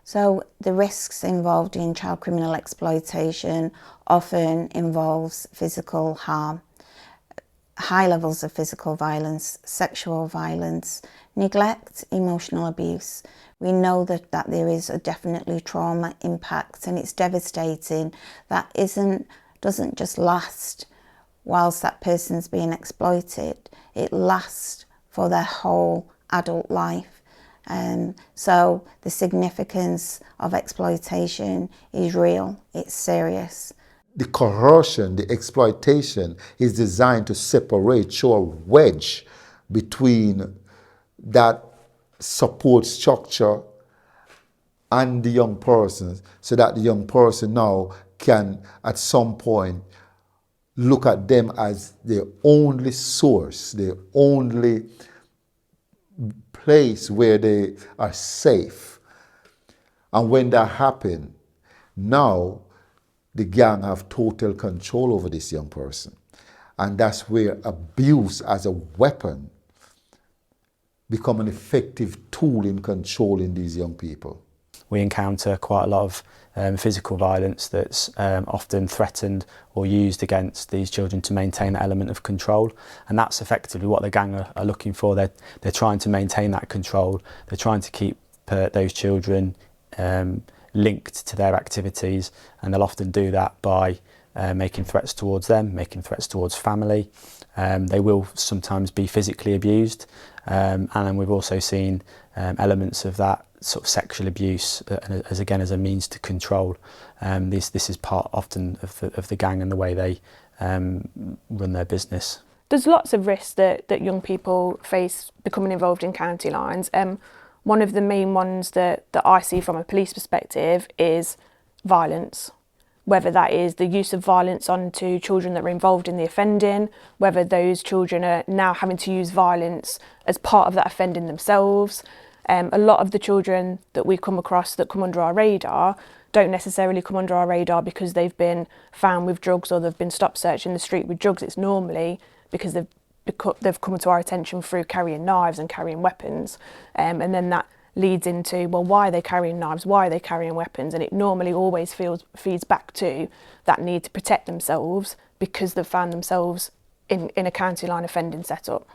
So the risks involved in child criminal exploitation often involves physical harm, high levels of physical violence, sexual violence, neglect, emotional abuse. We know that there is a definitely trauma impact, and it's devastating. That doesn't just last whilst that person's being exploited. It lasts for their whole adult life. So the significance of exploitation is real, it's serious. The coercion, the exploitation is designed to separate, show a wedge between that support structure and the young person, so that the young person now can at some point look at them as their only source, their only place where they are safe. And when that happens, now the gang have total control over this young person. And that's where abuse as a weapon become an effective tool in controlling these young people. We encounter quite a lot of physical violence that's often threatened or used against these children to maintain that element of control, and that's effectively what the gang are looking for. They're trying to maintain that control. They're trying to keep those children linked to their activities, and they'll often do that by making threats towards them, making threats towards family. They will sometimes be physically abused, and then we've also seen elements of that sort of sexual abuse as a means to control. This is part often of the gang and the way they run their business. There's lots of risks that young people face becoming involved in county lines. One of the main ones that I see from a police perspective is violence. Whether that is the use of violence onto children that are involved in the offending, whether those children are now having to use violence as part of that offending themselves. A lot of the children that we come across that come under our radar don't necessarily come under our radar because they've been found with drugs or they've been stopped searching the street with drugs. It's normally because they've come to our attention through carrying knives and carrying weapons. And then that leads into, well, why are they carrying knives? Why are they carrying weapons? And it normally always feeds back to that need to protect themselves because they've found themselves in a county line offending setup.